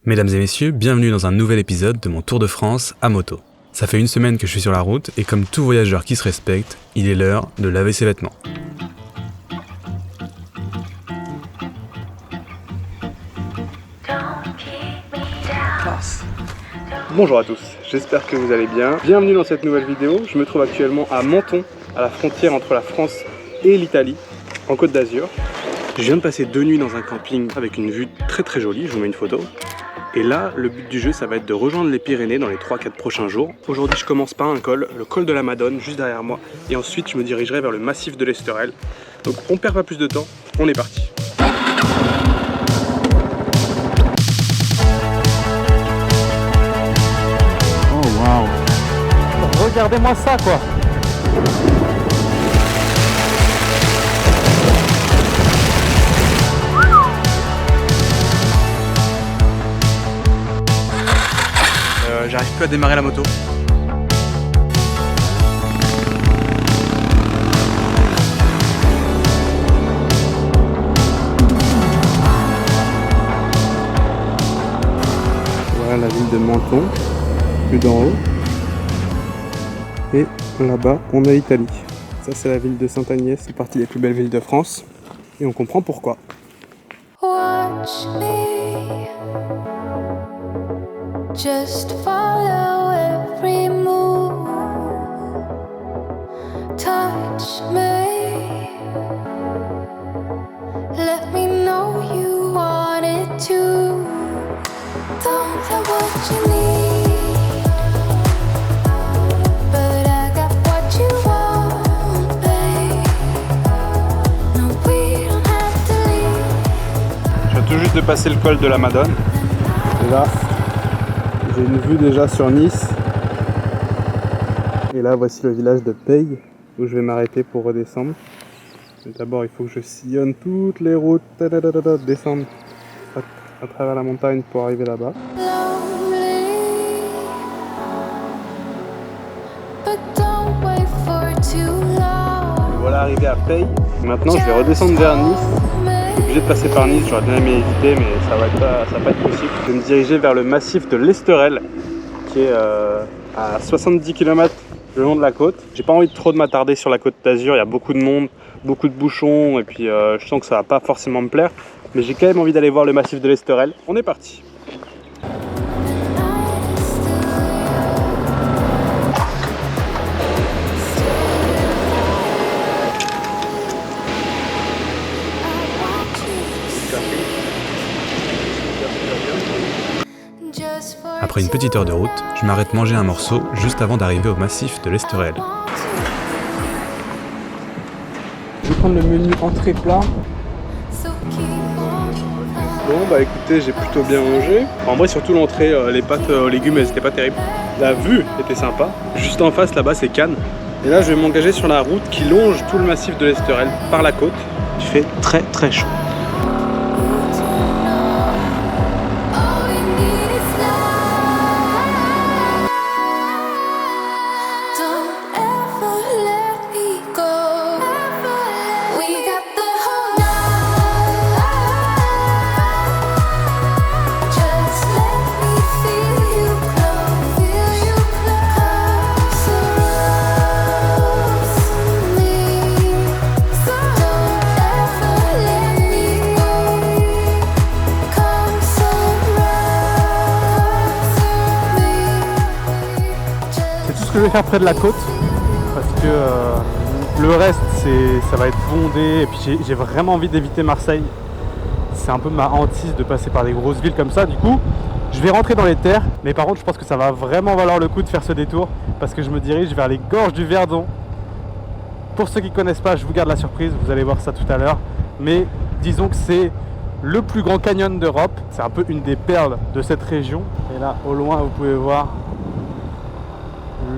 Mesdames et messieurs, bienvenue dans un nouvel épisode de mon Tour de France à moto. Ça fait une semaine que je suis sur la route et comme tout voyageur qui se respecte, il est l'heure de laver ses vêtements. Bonjour à tous, j'espère que vous allez bien. Bienvenue dans cette nouvelle vidéo. Je me trouve actuellement à Menton, à la frontière entre la France et l'Italie, en Côte d'Azur. Je viens de passer 2 nuits dans un camping avec une vue très jolie, je vous mets une photo. Et là, le but du jeu, ça va être de rejoindre les Pyrénées dans les 3-4 prochains jours. Aujourd'hui, je commence par un col, le col de la Madone, juste derrière moi. Et ensuite, je me dirigerai vers le massif de l'Esterel. Donc, on perd pas plus de temps, on est parti. Oh waouh! Regardez-moi ça quoi! J'arrive plus à démarrer la moto. Voilà la ville de Menton, plus d'en haut. Et là-bas, on a l'Italie. Ça, c'est la ville de Sainte-Agnès, c'est partie des plus belles villes de France. Et on comprend pourquoi. Watch me, just follow every move. Touch me, let me know you want it too. Don't have what you need, but I got what you want, babe. No, we don't have to leave. Je viens tout juste de passer le col de la Madone. Et là, j'ai une vue déjà sur Nice. Et là, voici le village de Peille, où je vais m'arrêter pour redescendre. Mais d'abord, il faut que je sillonne toutes les routes, descendre à travers la montagne pour arriver là-bas. Lonely, but don't wait for too long. Voilà, arrivé à Peille. Maintenant, je vais redescendre vers Nice. Je suis obligé de passer par Nice, j'aurais bien aimé éviter, mais ça va pas être possible. Je vais me diriger vers le massif de l'Esterel, qui est à 70 km le long de la côte. J'ai pas envie de trop m'attarder sur la côte d'Azur, il y a beaucoup de monde, beaucoup de bouchons, et puis je sens que ça va pas forcément me plaire. Mais j'ai quand même envie d'aller voir le massif de l'Esterel. On est parti. Après une petite heure de route, je m'arrête manger un morceau juste avant d'arriver au massif de l'Esterel. Je vais prendre le menu entrée plat. Bon bah écoutez, j'ai plutôt bien mangé. En vrai surtout l'entrée, les pâtes aux légumes elles étaient pas terribles. La vue était sympa. Juste en face là-bas c'est Cannes. Et là je vais m'engager sur la route qui longe tout le massif de l'Esterel par la côte. Il fait très chaud. Je vais faire près de la côte parce que le reste ça va être bondé et puis j'ai vraiment envie d'éviter Marseille. C'est un peu ma hantise de passer par des grosses villes comme ça. Du coup je vais rentrer dans les terres, mais par contre je pense que ça va vraiment valoir le coup de faire ce détour parce que je me dirige vers les gorges du Verdon. Pour ceux qui ne connaissent pas, je vous garde la surprise, vous allez voir ça tout à l'heure, mais disons que c'est le plus grand canyon d'Europe. C'est un peu une des perles de cette région. Et là au loin vous pouvez voir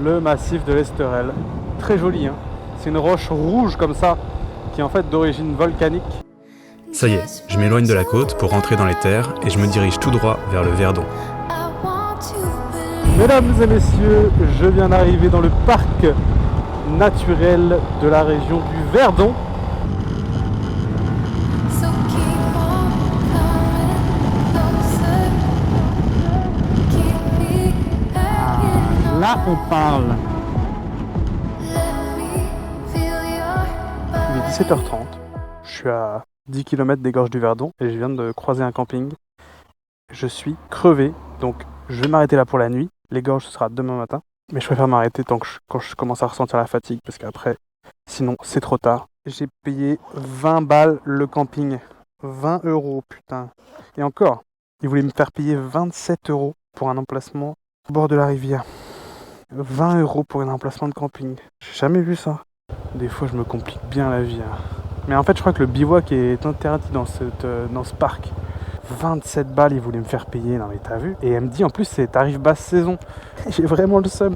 le massif de l'Esterel, très joli hein. C'est une roche rouge comme ça qui est en fait d'origine volcanique. Ça y est, je m'éloigne de la côte pour rentrer dans les terres et je me dirige tout droit vers le Verdon. Mesdames et messieurs, je viens d'arriver dans le parc naturel de la région du Verdon. Là, on parle. Let me feel your Il est 17h30. Je suis à 10 km des gorges du Verdon et je viens de croiser un camping. Je suis crevé, donc je vais m'arrêter là pour la nuit. Les gorges, ce sera demain matin. Mais je préfère m'arrêter quand je commence à ressentir la fatigue parce qu'après, sinon, c'est trop tard. J'ai payé 20 balles le camping. 20 €, putain. Et encore, ils voulaient me faire payer 27 € pour un emplacement au bord de la rivière. 20 € pour un emplacement de camping. J'ai jamais vu ça. Des fois, je me complique bien la vie. Hein. Mais en fait, je crois que le bivouac est interdit dans ce parc. 27 balles, ils voulaient me faire payer. Non mais t'as vu? Et elle me dit, en plus, c'est tarif basse saison. J'ai vraiment le seum.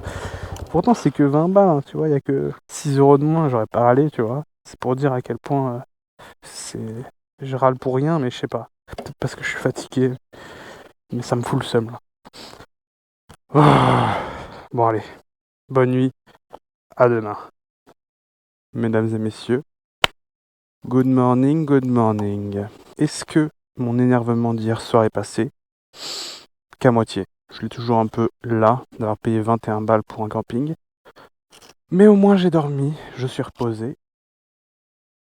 Pourtant, c'est que 20 balles, hein, tu vois. Il n'y a que 6 € de moins. J'aurais pas râlé, tu vois. C'est pour dire à quel point je râle pour rien, mais je sais pas. Peut-être parce que je suis fatigué. Mais ça me fout le seum, là. Oh. Bon, allez. Bonne nuit. À demain. Mesdames et messieurs. Good morning, good morning. Est-ce que mon énervement d'hier soir est passé? Qu'à moitié. Je l'ai toujours un peu là, d'avoir payé 21 balles pour un camping. Mais au moins j'ai dormi, je suis reposé.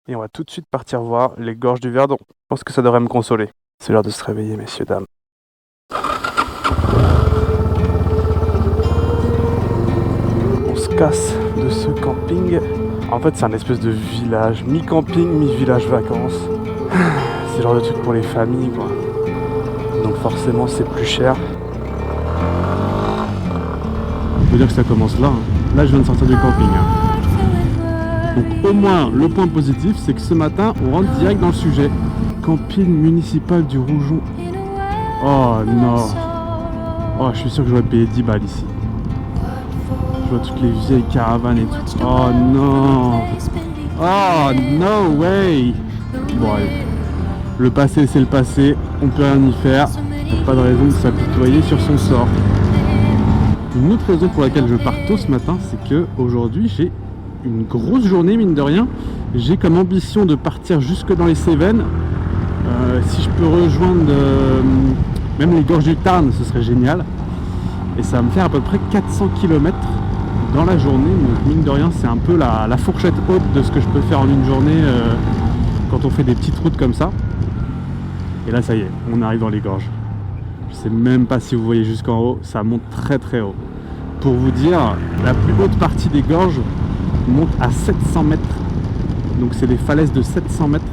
Et on va tout de suite partir voir les gorges du Verdon. Je pense que ça devrait me consoler. C'est l'heure de se réveiller, messieurs, dames. On se casse de ce camping. En fait, c'est un espèce de village, mi-camping, mi-village vacances. C'est le genre de truc pour les familles, quoi. Donc forcément, c'est plus cher. On peut dire que ça commence là. Hein. Là, je viens de sortir du camping. Hein. Donc au moins, le point positif, c'est que ce matin, on rentre direct dans le sujet. Camping municipal du Roujon. Oh non. Oh, je suis sûr que j'aurais payé 10 balles ici. Je vois toutes les vieilles caravanes et tout. Oh non. Oh no way. Bon allez. Le passé c'est le passé. On peut rien y faire. Il n'y a pas de raison de s'apitoyer sur son sort. Une autre raison pour laquelle je pars tôt ce matin, c'est que aujourd'hui j'ai une grosse journée, mine de rien. J'ai comme ambition de partir jusque dans les Cévennes. Si je peux rejoindre même les gorges du Tarn, ce serait génial. Et ça va me faire à peu près 400 km dans la journée. Donc mine de rien, c'est un peu la fourchette haute de ce que je peux faire en une journée quand on fait des petites routes comme ça. Et là, ça y est, on arrive dans les gorges. Je sais même pas si vous voyez jusqu'en haut, ça monte très très haut. Pour vous dire, la plus haute partie des gorges monte à 700 mètres. Donc c'est des falaises de 700 mètres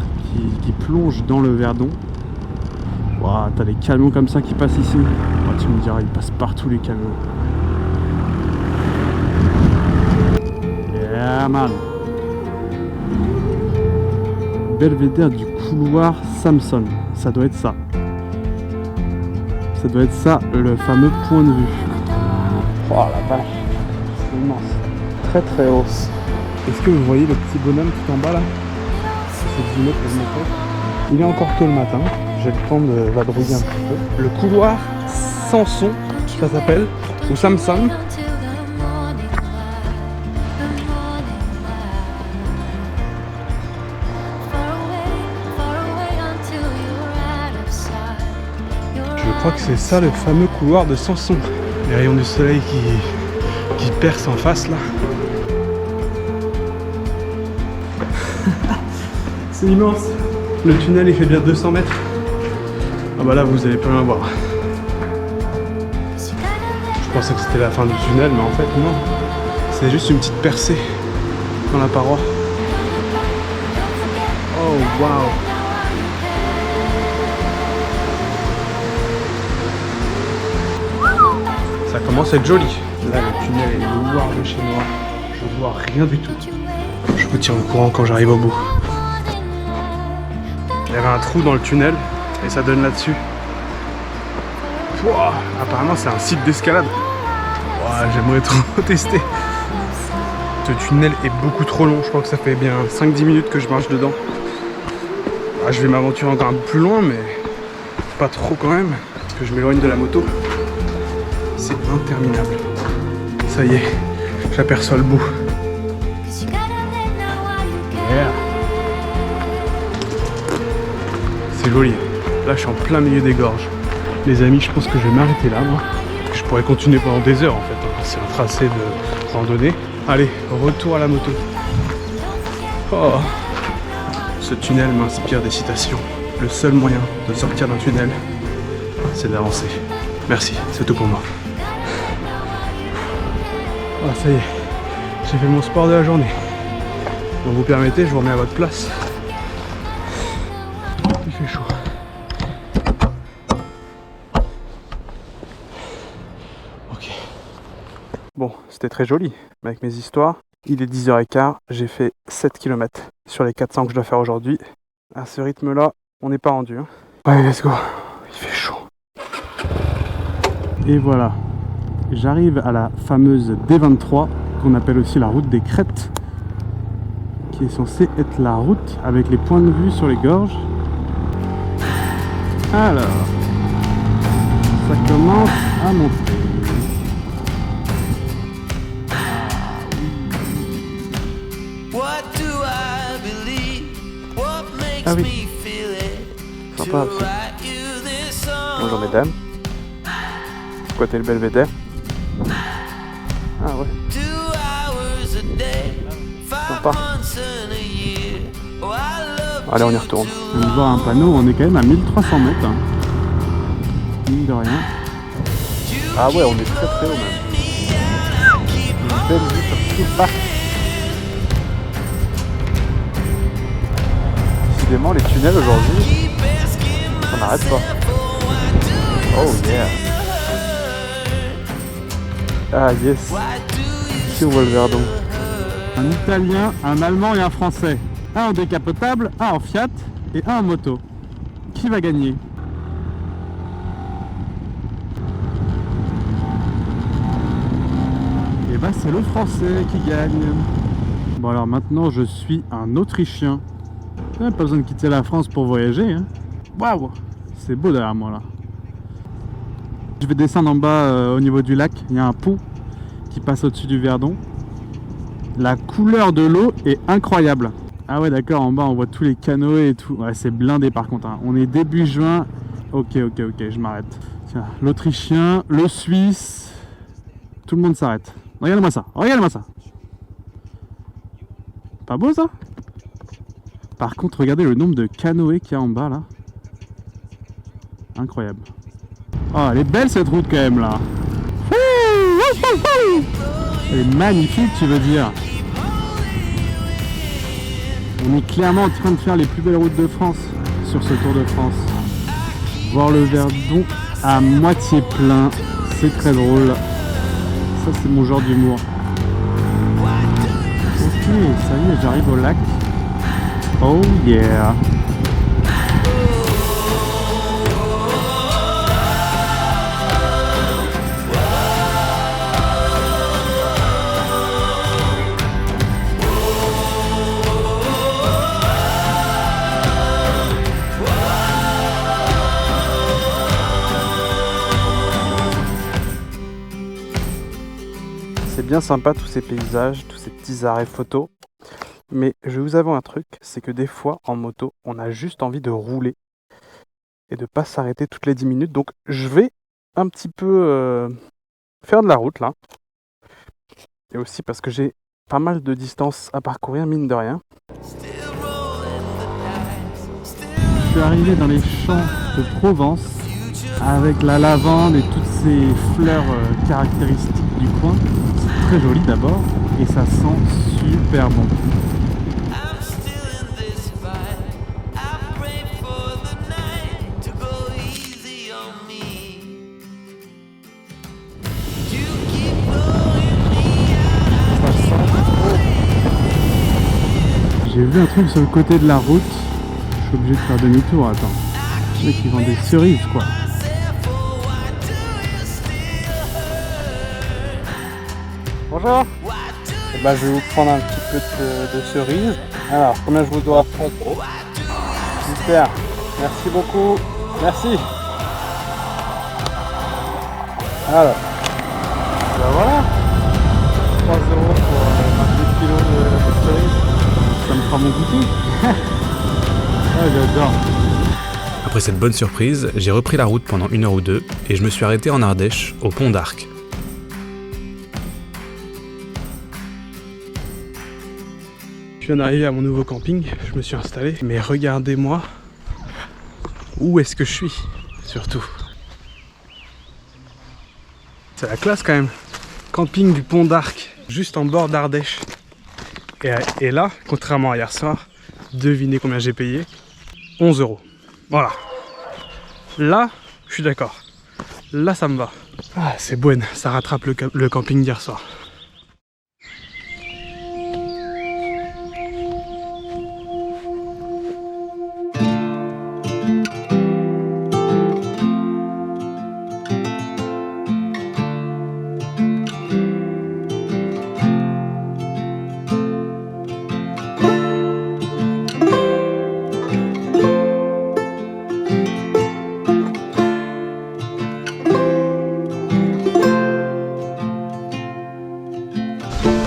qui plongent dans le Verdon. Waouh, t'as des camions comme ça qui passent ici. Oh, tu me diras, ils passent partout les camions. Yeah man. Belvédère du couloir Samson. Ça doit être ça. Ça doit être ça, le fameux point de vue. Oh la vache, c'est immense. Très très haut. Est-ce que vous voyez le petit bonhomme tout en bas là? C'est 10 mètres de monter. Il est encore tôt le matin. J'ai le temps de vadrouiller un petit peu. Le couloir Samson, ça s'appelle, ou Samson. Je crois que c'est ça le fameux couloir de Samson. Les rayons du soleil qui percent en face là. C'est immense. Le tunnel il fait bien 200 mètres. Ah bah là vous allez plus rien voir. Je pensais que c'était la fin du tunnel mais en fait non. C'est juste une petite percée dans la paroi. Oh waouh. Ça commence à être joli. Là le tunnel est noir de chez moi. Je vois rien du tout. Je vous tiens au courant quand j'arrive au bout. Il y avait un trou dans le tunnel et ça donne là-dessus. Pouah, apparemment c'est un site d'escalade. J'aimerais trop tester. Ce tunnel est beaucoup trop long. Je crois que ça fait bien 5-10 minutes que je marche dedans. Je vais m'aventurer encore un peu plus loin mais pas trop quand même. Parce que je m'éloigne de la moto. C'est interminable. Ça y est, j'aperçois le bout. Yeah. C'est joli. Là, je suis en plein milieu des gorges. Les amis, je pense que je vais m'arrêter là, moi. Je pourrais continuer pendant des heures, en fait. c'est un tracé de randonnée. Allez, retour à la moto. Oh, ce tunnel m'inspire des citations. Le seul moyen de sortir d'un tunnel, c'est d'avancer. Merci, c'est tout pour moi. Ah, ça y est, j'ai fait mon sport de la journée. Donc vous permettez, je vous remets à votre place. Il fait chaud. Ok. Bon, c'était très joli, mais avec mes histoires, il est 10h15, j'ai fait 7 km sur les 400 que je dois faire aujourd'hui. À ce rythme-là, on n'est pas rendu. Hein. Allez, let's go. Il fait chaud. Et voilà, j'arrive à la fameuse D23, qu'on appelle aussi la route des crêtes, qui est censée être la route avec les points de vue sur les gorges. Alors, ça commence à monter. Ah oui, sympa aussi. Bonjour mesdames. Côté le belvédère. Ah ouais. Sympa. Allez, on y retourne. On vient de voir un panneau, on est quand même à 1300 mètres. Hein. Mine de rien. Ah ouais, on est très très haut même. Une belle vue sur tout le parc. Décidément, les tunnels aujourd'hui, ça n'arrête pas. Oh yeah. Ah yes. Ici on voit le Verdon. Un Italien, un Allemand et un Français. Un en décapotable, un en Fiat et un en moto. Qui va gagner? Et bah c'est le Français qui gagne. Bon alors maintenant je suis un Autrichien. Pas besoin de quitter la France pour voyager. Hein. Waouh, c'est beau derrière moi là. Je vais descendre en bas au niveau du lac. Il y a un pont qui passe au-dessus du Verdon. La couleur de l'eau est incroyable. Ah ouais d'accord, en bas on voit tous les canoës et tout. Ouais, c'est blindé par contre. Hein. On est début juin. Ok, je m'arrête. Tiens, l'Autrichien, le Suisse. Tout le monde s'arrête. Regardez-moi ça, regardez-moi ça. Pas beau ça? Par contre, regardez le nombre de canoës qu'il y a en bas là. Incroyable. Oh, elle est belle cette route quand même là. Elle est magnifique, tu veux dire. On est clairement en train de faire les plus belles routes de France sur ce Tour de France. Voir le Verdon à moitié plein, c'est très drôle. Ça, c'est mon genre d'humour. Ok, ça y est, j'arrive au lac. Oh yeah. C'est bien sympa tous ces paysages, tous ces petits arrêts photos. Mais je vais vous avouer un truc, c'est que des fois en moto, on a juste envie de rouler et de pas s'arrêter toutes les 10 minutes. Donc je vais un petit peu faire de la route là. Et aussi parce que j'ai pas mal de distance à parcourir, mine de rien. Je suis arrivé dans les champs de Provence avec la lavande et toutes ces fleurs caractéristiques du coin. C'est très joli d'abord et ça sent super bon. J'ai vu un truc sur le côté de la route, je suis obligé de faire demi-tour, attends. Les mecs ils vendent des cerises quoi. Bonjour. Et bah, je vais vous prendre un petit peu de cerises. Alors, combien je vous dois? Super, merci beaucoup, merci. Alors, bah voilà, 3 € pour 28 kilos de cerises. Ça me fera mon goûter. Ah, j'adore. Après cette bonne surprise, j'ai repris la route pendant 1 heure ou deux et je me suis arrêté en Ardèche, au Pont d'Arc. viens d'arriver à mon nouveau camping, je me suis installé. Mais regardez-moi où est-ce que je suis, surtout. C'est la classe quand même. Camping du Pont d'Arc, juste en bord d'Ardèche. Et là, contrairement à hier soir, devinez combien j'ai payé? 11 €. Voilà. Là, je suis d'accord. Là, ça me va. Ah, c'est bon, ça rattrape le camping d'hier soir.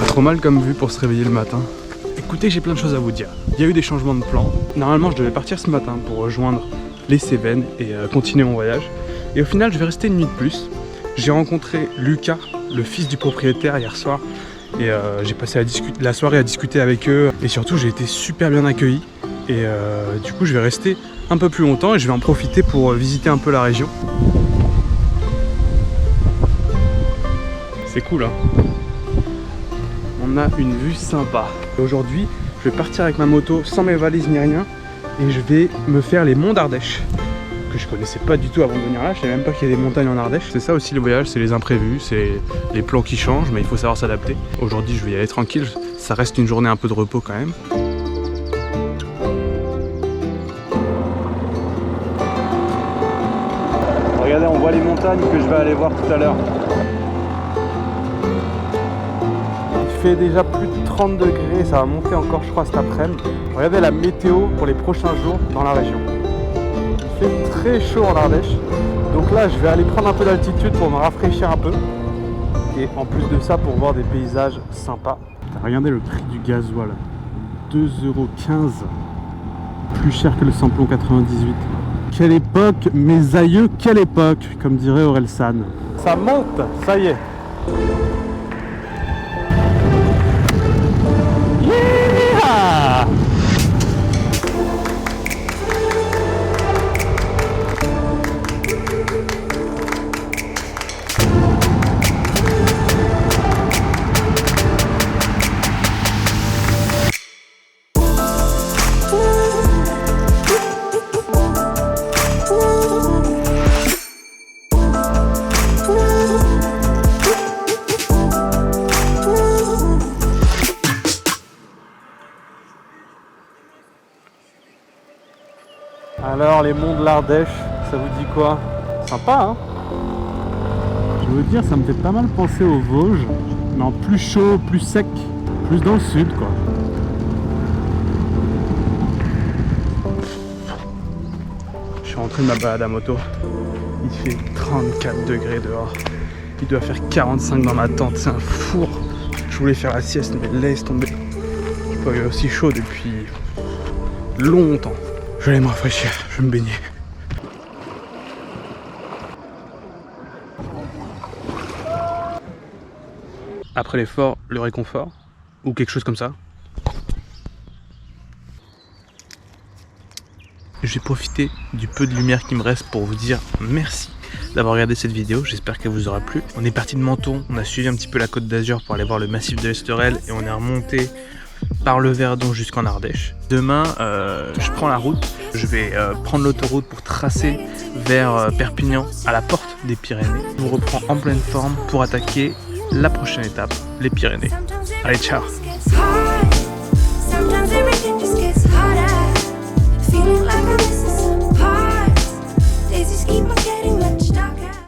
Trop mal comme vue pour se réveiller le matin. Écoutez, j'ai plein de choses à vous dire. Il y a eu des changements de plan. Normalement, je devais partir ce matin pour rejoindre les Cévennes et continuer mon voyage. Et au final, je vais rester une nuit de plus. J'ai rencontré Lucas, le fils du propriétaire, hier soir. Et j'ai passé la soirée à discuter avec eux. Et surtout, j'ai été super bien accueilli. Et du coup, je vais rester un peu plus longtemps et je vais en profiter pour visiter un peu la région. C'est cool, hein. On a une vue sympa. Aujourd'hui, je vais partir avec ma moto sans mes valises ni rien et je vais me faire les monts d'Ardèche que je connaissais pas du tout avant de venir là. Je savais même pas qu'il y a des montagnes en Ardèche. C'est ça aussi le voyage, c'est les imprévus, c'est les plans qui changent, mais il faut savoir s'adapter. Aujourd'hui, je vais y aller tranquille. Ça reste une journée un peu de repos quand même. Regardez, on voit les montagnes que je vais aller voir tout à l'heure. Il fait déjà plus de 30 degrés, ça va monter encore je crois cet après-midi. Regardez la météo pour les prochains jours dans la région. Il fait très chaud en Ardèche, donc là je vais aller prendre un peu d'altitude pour me rafraîchir un peu. Et en plus de ça pour voir des paysages sympas. Regardez le prix du gasoil, 2,15 €, plus cher que le samplon 98. Quelle époque, mes aïeux, quelle époque, comme dirait Orelsan. Ça monte, ça y est. Yeah! Alors les monts de l'Ardèche, ça vous dit quoi? Sympa, hein? Je veux dire, ça me fait pas mal penser aux Vosges, mais en plus chaud, plus sec, plus dans le sud quoi. Je suis rentré de ma balade à moto, il fait 34 degrés dehors, il doit faire 45 dans ma tente, c'est un four. Je voulais faire la sieste mais laisse tomber, j'ai pas eu aussi chaud depuis longtemps. Je vais aller me rafraîchir, je vais me baigner. Après l'effort, le réconfort, ou quelque chose comme ça. Je vais profiter du peu de lumière qui me reste pour vous dire merci d'avoir regardé cette vidéo, j'espère qu'elle vous aura plu. On est parti de Menton, on a suivi un petit peu la Côte d'Azur pour aller voir le massif de l'Esterel et on est remonté par le Verdon jusqu'en Ardèche. Demain, je prends la route, je vais prendre l'autoroute pour tracer vers Perpignan, à la porte des Pyrénées. Je vous reprends en pleine forme pour attaquer la prochaine étape, les Pyrénées. Allez, ciao!